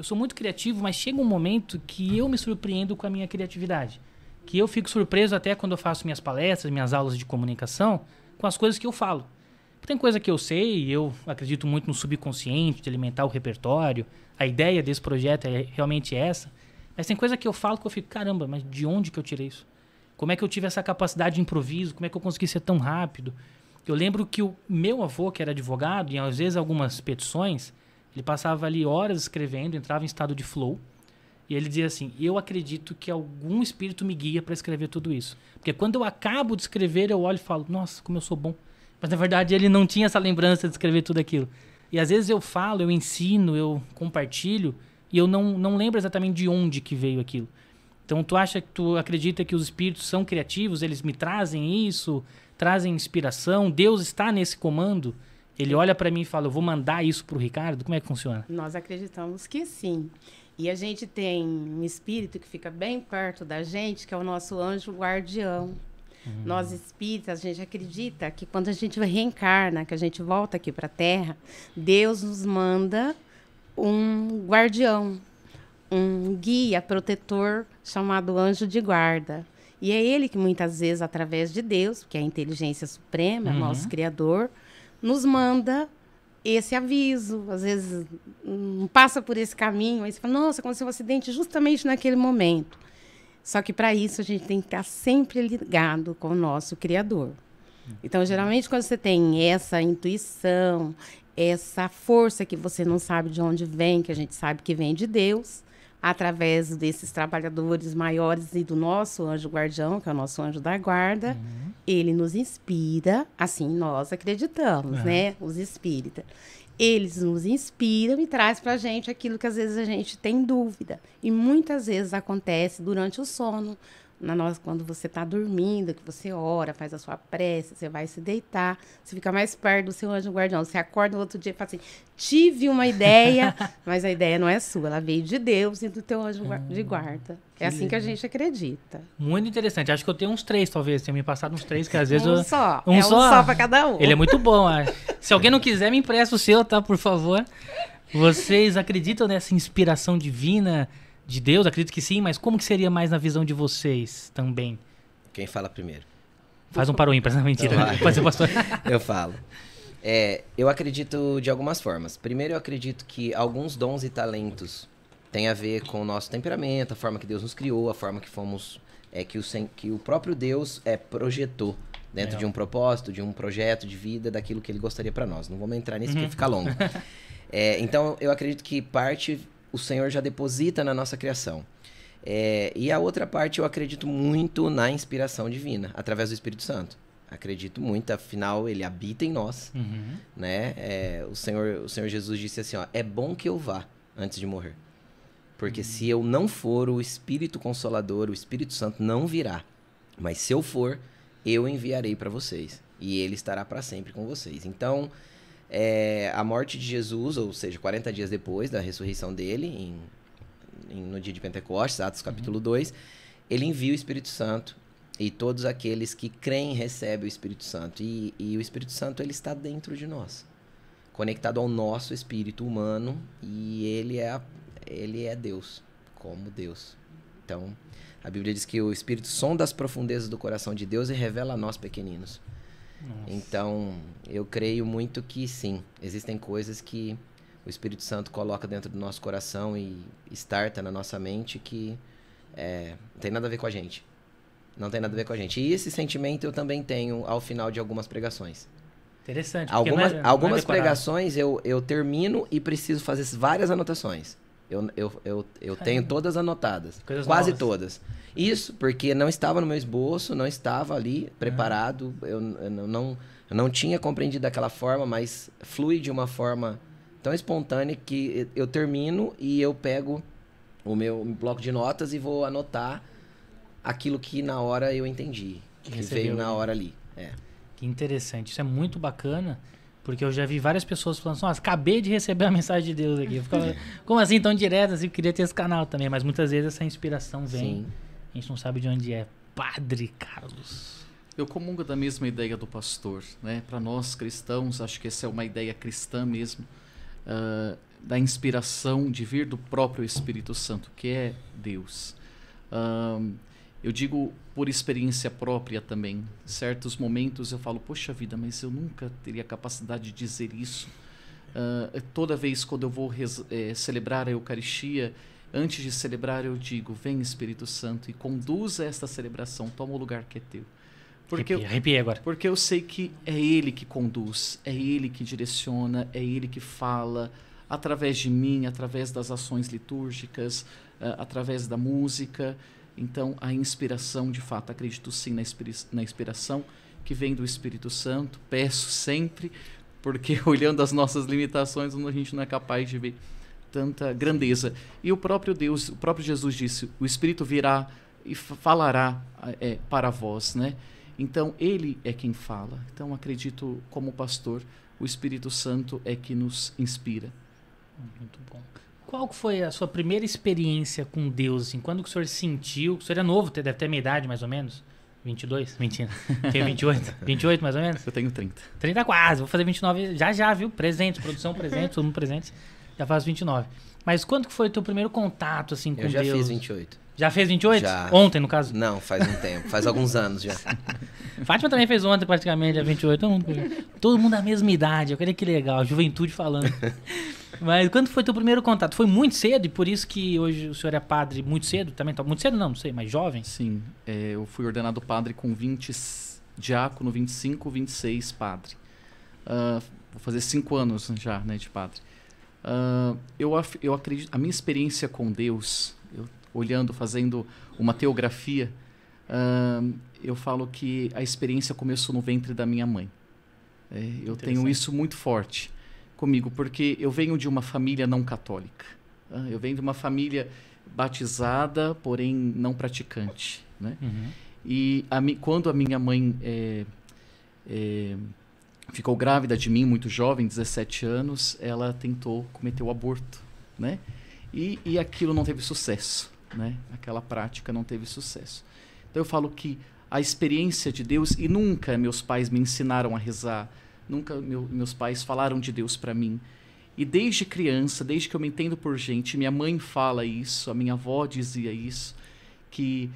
Eu sou muito criativo, mas chega um momento que eu me surpreendo com a minha criatividade. Que eu fico surpreso até quando eu faço minhas palestras, minhas aulas de comunicação, com as coisas que eu falo. Tem coisa que eu sei, eu acredito muito no subconsciente, de alimentar o repertório. A ideia desse projeto é realmente essa. Mas tem coisa que eu falo que eu fico, caramba, mas de onde que eu tirei isso? Como é que eu tive essa capacidade de improviso? Como é que eu consegui ser tão rápido? Eu lembro que o meu avô, que era advogado, e às vezes algumas petições, ele passava ali horas escrevendo, entrava em estado de flow. E ele dizia assim, eu acredito que algum espírito me guia para escrever tudo isso. Porque quando eu acabo de escrever, eu olho e falo, nossa, como eu sou bom. Mas na verdade ele não tinha essa lembrança de escrever tudo aquilo. E às vezes eu falo, eu ensino, eu compartilho, e eu não lembro exatamente de onde que veio aquilo. Então tu acredita que os espíritos são criativos, eles me trazem isso, trazem inspiração, Deus está nesse comando? Ele olha para mim e fala, eu vou mandar isso pro Ricardo? Como é que funciona? Nós acreditamos que sim. E a gente tem um espírito que fica bem perto da gente, que é o nosso anjo guardião. Nós espíritas, a gente acredita que quando a gente reencarna, que a gente volta aqui para a Terra, Deus nos manda um guardião, um guia protetor chamado anjo de guarda. E é ele que muitas vezes, através de Deus, que é a inteligência suprema, nosso Criador, nos manda esse aviso. Às vezes passa por esse caminho, aí você fala, nossa, aconteceu um acidente justamente naquele momento. Só que para isso a gente tem que estar sempre ligado com o nosso Criador. Então, geralmente, quando você tem essa intuição, essa força que você não sabe de onde vem, que a gente sabe que vem de Deus, através desses trabalhadores maiores e do nosso anjo guardião, que é o nosso anjo da guarda, ele nos inspira, assim nós acreditamos, né? Os espíritas. Eles nos inspiram e trazem para a gente aquilo que às vezes a gente tem dúvida. E muitas vezes acontece durante o sono. Quando você está dormindo, que você ora, faz a sua prece, você vai se deitar, você fica mais perto do seu anjo guardião. Você acorda no outro dia e fala assim, tive uma ideia, mas a ideia não é sua, ela veio de Deus e do teu anjo de guarda. É assim que a gente acredita. Muito interessante. Acho que eu tenho uns 3, talvez. Tenho me passado uns 3, que às vezes só. Um só para cada um. Ele é muito bom. Se alguém não quiser, me empresta o seu, tá? Por favor. Vocês acreditam nessa inspiração divina de Deus? Acredito que sim, mas como que seria mais na visão de vocês também? Quem fala primeiro? Faz um para o ímpar, não, mentira. Pode ser pastor. Eu falo. Eu acredito de algumas formas. Primeiro, eu acredito que alguns dons e talentos têm a ver com o nosso temperamento, a forma que Deus nos criou, a forma que fomos... que o próprio Deus projetou dentro de um propósito, de um projeto de vida, daquilo que ele gostaria para nós. Não vamos entrar nisso porque fica longo. Então, eu acredito que parte o Senhor já deposita na nossa criação. E a outra parte, eu acredito muito na inspiração divina, através do Espírito Santo. Acredito muito, afinal, ele habita em nós. Né? O Senhor Jesus disse assim, ó, é bom que eu vá antes de morrer. Porque se eu não for, o Espírito Consolador, o Espírito Santo não virá. Mas se eu for, eu enviarei para vocês. E ele estará para sempre com vocês. Então, a morte de Jesus, ou seja, 40 dias depois da ressurreição dele, no dia de Pentecostes, Atos capítulo 2, ele envia o Espírito Santo. E todos aqueles que creem recebem o Espírito Santo. E o Espírito Santo, ele está dentro de nós. Conectado ao nosso espírito humano. E ele é Deus, como Deus. Então, a Bíblia diz que o Espírito sonda as profundezas do coração de Deus e revela a nós pequeninos. Nossa. Então, eu creio muito que sim, existem coisas que o Espírito Santo coloca dentro do nosso coração e starta na nossa mente que não tem nada a ver com a gente. Não tem nada a ver com a gente. E esse sentimento eu também tenho ao final de algumas pregações. Interessante. Algumas pregações eu termino e preciso fazer várias anotações. Eu tenho todas anotadas. Coisas quase novas. Todas. Isso porque não estava no meu esboço, não estava ali preparado. Eu não tinha compreendido daquela forma, mas flui de uma forma tão espontânea que eu termino e eu pego o meu bloco de notas e vou anotar aquilo que na hora eu entendi. Que veio na hora ali. Que interessante. Isso é muito bacana. Porque eu já vi várias pessoas falando assim, nossa, acabei de receber a mensagem de Deus aqui. Eu ficava, como assim, tão direto? Assim, eu queria ter esse canal também. Mas muitas vezes essa inspiração vem. Sim. A gente não sabe de onde é. Padre Carlos. Eu comungo da mesma ideia do pastor, né? Para nós cristãos, acho que essa é uma ideia cristã mesmo. da inspiração de vir do próprio Espírito Santo, que é Deus. Eu digo por experiência própria também. Certos momentos eu falo, poxa vida, mas eu nunca teria capacidade de dizer isso. Toda vez quando eu vou celebrar a Eucaristia, antes de celebrar eu digo, vem Espírito Santo e conduza esta celebração, toma o lugar que é teu. Arrepiei agora. Porque eu sei que é Ele que conduz, é Ele que direciona, é Ele que fala através de mim, através das ações litúrgicas, através da música. Então, a inspiração, de fato, acredito sim na inspiração que vem do Espírito Santo. Peço sempre, porque olhando as nossas limitações, a gente não é capaz de ver tanta grandeza. E o próprio Deus, o próprio Jesus disse, o Espírito virá e falará para vós, né? Então, Ele é quem fala. Então, acredito, como pastor, o Espírito Santo é que nos inspira. Muito bom. Qual foi a sua primeira experiência com Deus? Assim, quando que o senhor sentiu? O senhor é novo, deve ter a minha idade, mais ou menos? 22? Mentira. Tem 28? 28, mais ou menos? Eu tenho 30. 30 quase. Vou fazer 29 já, viu? Presente, produção presente, todo mundo presente. Já faço 29. Mas quando que foi o teu primeiro contato, assim, com Deus? Eu já fiz 28. Já fez 28? Já. Ontem, no caso? Não, faz um tempo. Faz alguns anos já. Fátima também fez ontem, praticamente, a 28. Todo mundo da mesma idade. Olha que legal, juventude falando. Mas quando foi teu primeiro contato? Foi muito cedo e por isso que hoje o senhor é padre muito cedo? Também tá muito cedo? Não sei, mas jovem? Sim, eu fui ordenado padre com 20, diácono, 25, 26 padre. Vou fazer 5 anos já, né, de padre. Eu acredito, a minha experiência com Deus, olhando, fazendo uma teografia, eu falo que a experiência começou no ventre da minha mãe. Eu tenho isso muito forte comigo, porque eu venho de uma família não católica. Eu venho de uma família batizada, porém não praticante, né? Uhum. E quando a minha mãe ficou grávida de mim, muito jovem, 17 anos, ela tentou cometer o aborto, né? E aquilo não teve sucesso, né? Aquela prática não teve sucesso. Então eu falo que a experiência de Deus, e nunca meus pais me ensinaram a rezar, nunca meus pais falaram de Deus para mim. E desde criança, desde que eu me entendo por gente, minha mãe fala isso, a minha avó dizia isso, que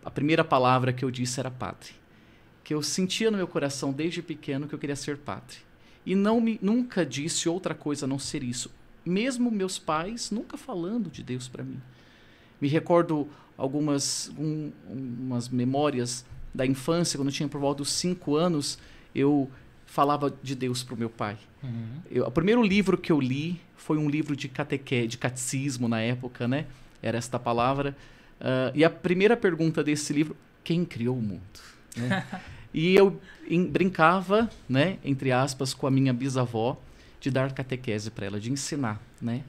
a primeira palavra que eu disse era padre. Que eu sentia no meu coração desde pequeno que eu queria ser padre. E nunca disse outra coisa a não ser isso. Mesmo meus pais nunca falando de Deus para mim. Me recordo umas memórias da infância, quando eu tinha por volta dos 5 anos, eu falava de Deus para o meu pai. Uhum. O primeiro livro que eu li foi um livro de catecismo na época, né? Era esta palavra. E a primeira pergunta desse livro, quem criou o mundo? Né? E eu brincava, né, entre aspas, com a minha bisavó, de dar catequese para ela, de ensinar, né,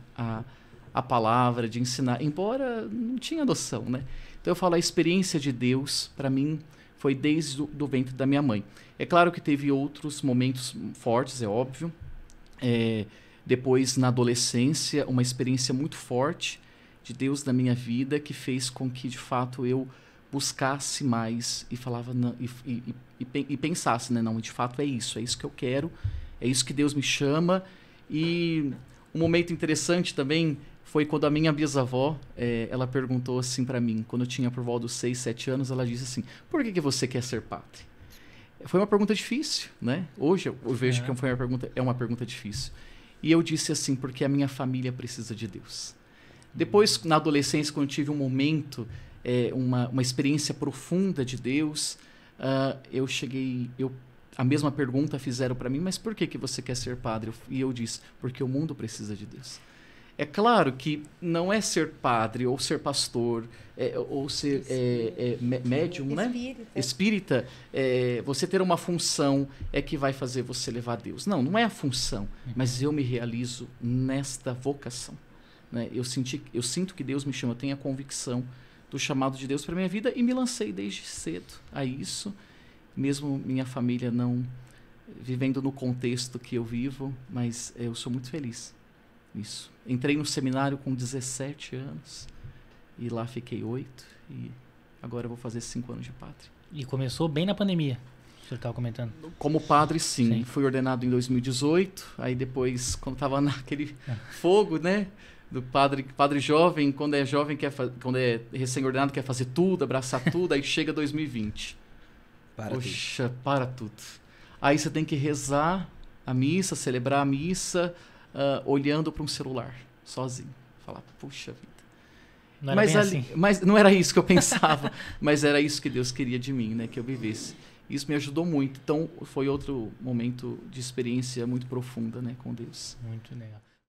a palavra, de ensinar, embora não tinha noção, né? Então eu falo, a experiência de Deus, para mim, foi desde o ventre da minha mãe. É claro que teve outros momentos fortes, é óbvio. Depois, na adolescência, uma experiência muito forte de Deus na minha vida, que fez com que, de fato, eu buscasse mais e falava não, e pensasse, né, não, de fato é isso que eu quero, é isso que Deus me chama. E um momento interessante também foi quando a minha bisavó, ela perguntou assim para mim, quando eu tinha por volta dos 6, 7 anos, ela disse assim, por que você quer ser padre? Foi uma pergunta difícil, né? Hoje eu vejo que é uma pergunta difícil. E eu disse assim, porque a minha família precisa de Deus. Depois, na adolescência, quando eu tive um momento, uma experiência profunda de Deus, a mesma pergunta fizeram para mim, mas por que você quer ser padre? E eu disse, porque o mundo precisa de Deus. É claro que não é ser padre ou ser pastor ou ser médium, né? Espírita. Você ter uma função que vai fazer você levar a Deus. Não é a função, mas eu me realizo nesta vocação. Né? Eu sinto que Deus me chama, eu tenho a convicção do chamado de Deus para minha vida e me lancei desde cedo a isso, mesmo minha família não vivendo no contexto que eu vivo, mas eu sou muito feliz nisso. Entrei no seminário com 17 anos e lá fiquei 8 e agora eu vou fazer 5 anos de padre. E começou bem na pandemia. O senhor estava comentando. Como padre, sim. Sim. Fui ordenado em 2018. Aí depois, quando estava naquele fogo, né? Do padre jovem, quando é jovem, quando é recém-ordenado, quer fazer tudo, abraçar tudo. Aí chega 2020. Poxa, para tudo. Aí você tem que rezar a missa, celebrar a missa, olhando para um celular, sozinho. Falar, puxa vida. Não era bem assim. Mas não era isso que eu pensava, mas era isso que Deus queria de mim, né? Que eu vivesse. Isso me ajudou muito. Então, foi outro momento de experiência muito profunda, né? Com Deus. Muito legal.